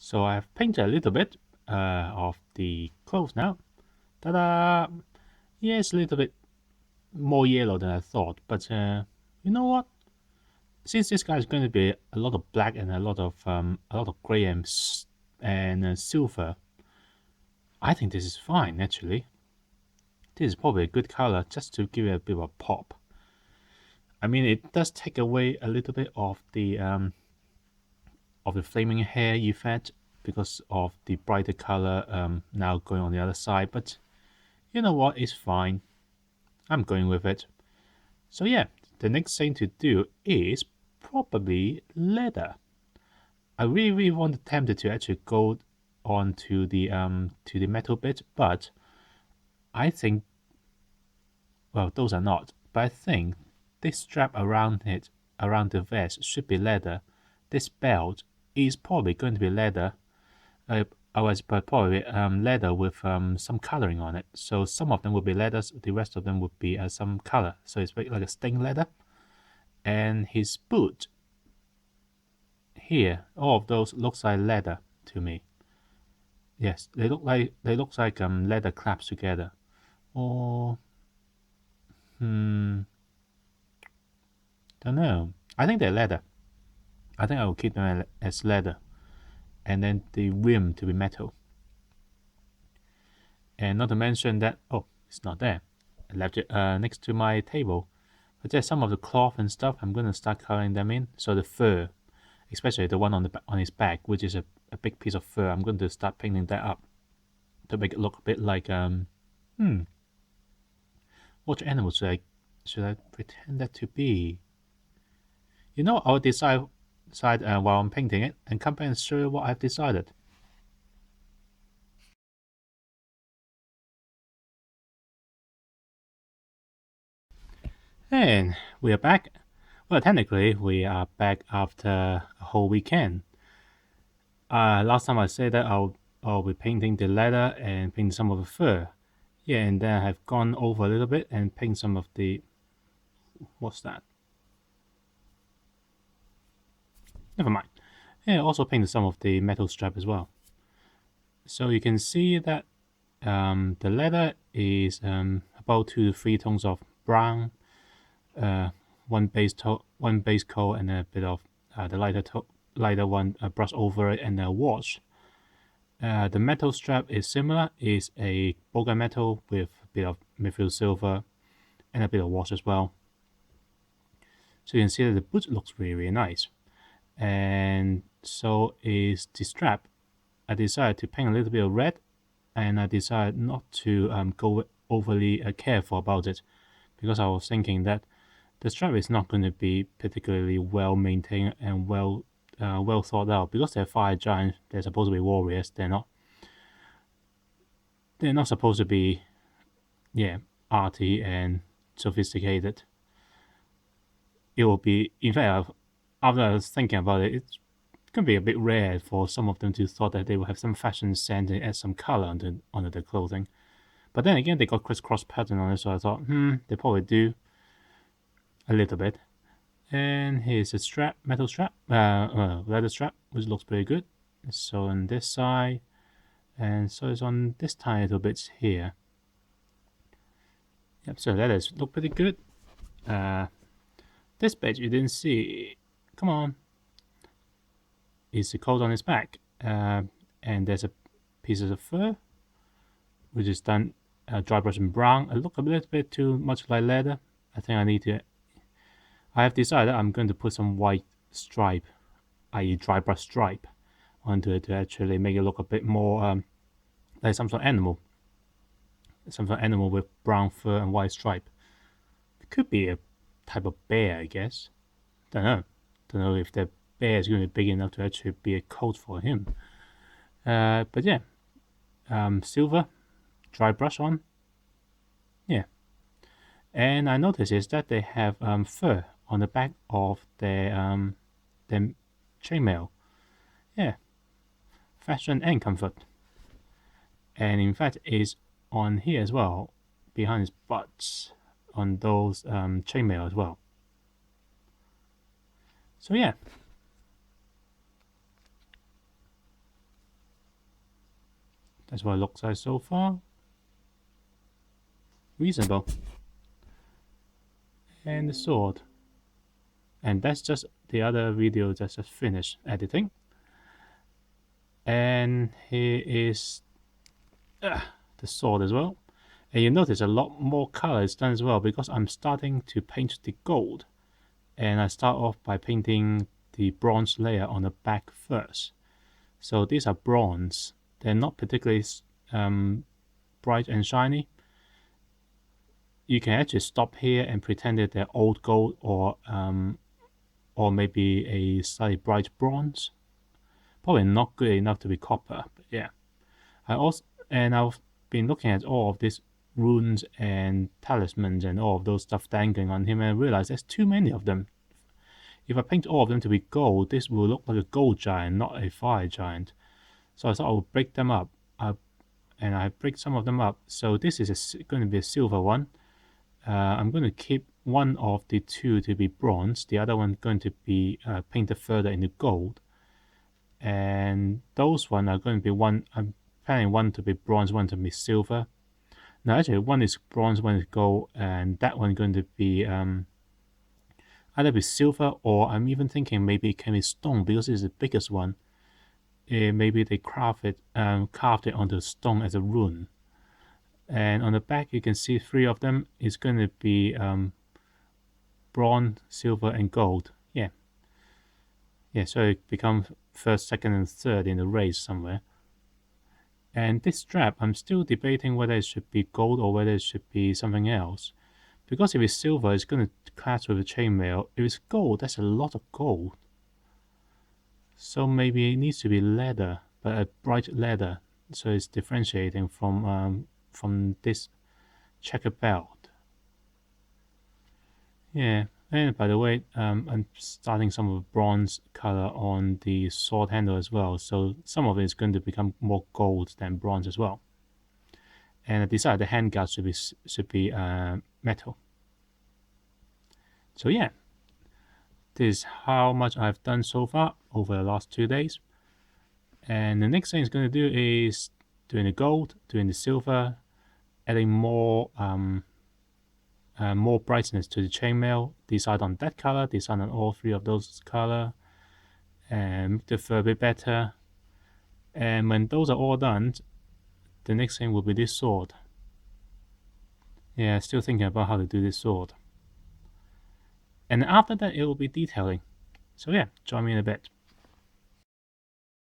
So I've painted a little bit of the clothes now. Ta-da! Yeah, it's a little bit more yellow than I thought, but you know what? Since this guy is going to be a lot of black and a lot of gray and silver, I think this is fine actually. This is probably a good color just to give it a bit of a pop. I mean, it does take away a little bit of the flaming hair effect because of the brighter color now going on the other side. But you know what? It's fine. I'm going with it. So yeah, the next thing to do is probably leather. I really wanted tempted to actually go on to the metal bit, but I think well those are not. But I think this strap around it around the vest should be leather. This belt is probably going to be leather. Uh, Otherwise, but probably leather with some coloring on it. So some of them would be leathers, the rest of them would be some color. So it's like a stained leather. And his boot here, all of those looks like leather to me. Yes, they look like leather claps together. Or don't know. I think they're leather. I think I will keep them as leather, and then the rim to be metal. And not to mention that it's not there. I left it next to my table. But there's some of the cloth and stuff. I'm gonna start coloring them in. So the fur, especially the one on his back, which is a big piece of fur, I'm going to start painting that up to make it look a bit like what animal should I pretend that to be? You know, I'll decide while I'm painting it and come back and show you what I've decided. And we are back. Well, technically, we are back after a whole weekend. Last time I said that I'll be painting the leather and painting some of the fur. Yeah, and then I have gone over a little bit and paint some of the what's that? Never mind. Yeah, also painted some of the metal strap as well. So you can see that the leather is about 2 to 3 tones of brown, one base coat, and a bit of the lighter one brush over it and a wash. The metal strap is similar. Is a Bodyguard metal with a bit of mithril silver and a bit of wash as well. So you can see that the boot looks really nice. And so is the strap. I decided to paint a little bit of red, and I decided not to go overly careful about it because I was thinking that the strap is not going to be particularly well maintained and well thought out because they're fire giants. They're supposed to be warriors. They're not. They're not supposed to be, arty and sophisticated. It will be, in fact, after I was thinking about it, it's going to be a bit rare for some of them to thought that they will have some fashion sense and add some color onto their clothing. But then again, they got crisscross pattern on it, so I thought, they probably do a little bit. And here's a strap, metal strap, leather strap, which looks pretty good. So on this side, and so it's on this tiny little bits here. Yep, so that is look pretty good. This bit you didn't see. Come on. Is the coat on his back, and there's a piece of fur, which is done dry brush in brown. It looks a little bit too much like leather. I think I need to. I have decided I'm going to put some white stripe, i.e., dry brush stripe, onto it to actually make it look a bit more like some sort of animal with brown fur and white stripe. It could be a type of bear, I guess. Don't know. Don't know if the bear is going to be big enough to actually be a coat for him. But yeah, silver, dry brush on. Yeah, and I noticed is that they have fur on the back of their chainmail. Yeah, fashion and comfort. And in fact, is on here as well, behind his butt, on those chainmail as well. So yeah. That's what it looks like so far. Reasonable. And the sword. And that's just the other video that's just finished editing. And here is the sword as well. And you notice a lot more color is done as well because I'm starting to paint the gold. And I start off by painting the bronze layer on the back first. So these are bronze. They're not particularly bright and shiny. You can actually stop here and pretend that they're old gold or maybe a slightly bright bronze. Probably not good enough to be copper, but yeah. I've been looking at all of these runes and talismans and all of those stuff dangling on him, and I realized there's too many of them. If I paint all of them to be gold, this will look like a gold giant, not a fire giant. So I thought I would break them up, and I break some of them up. So this is going to be a silver one. I'm going to keep one of the two to be bronze, the other one going to be painted further into gold. And those one are going to be I'm planning one to be bronze, one to be silver. Now actually one is bronze, one is gold, and that one going to be either be silver, or I'm even thinking maybe it can be stone because it's the biggest one. Maybe they carved it onto stone as a rune. And on the back you can see three of them is going to be bronze, silver, and gold. Yeah, so it becomes first, second, and third in the race somewhere. And this strap, I'm still debating whether it should be gold or whether it should be something else. Because if it's silver, it's going to clash with the chainmail. If it's gold, that's a lot of gold. So maybe it needs to be leather, but a bright leather, so it's differentiating from this checker belt. Yeah. And by the way, I'm starting some of the bronze color on the sword handle as well, so some of it is going to become more gold than bronze as well. And I decided the handguard should be metal. So yeah, this is how much I've done so far over the last 2 days. And the next thing it's going to do is doing the gold, doing the silver, adding more brightness to the chainmail, decide on that color, decide on all three of those color, and make the fur a bit better. And when those are all done, the next thing will be this sword. Yeah, still thinking about how to do this sword. And after that, it will be detailing. So yeah, join me in a bit.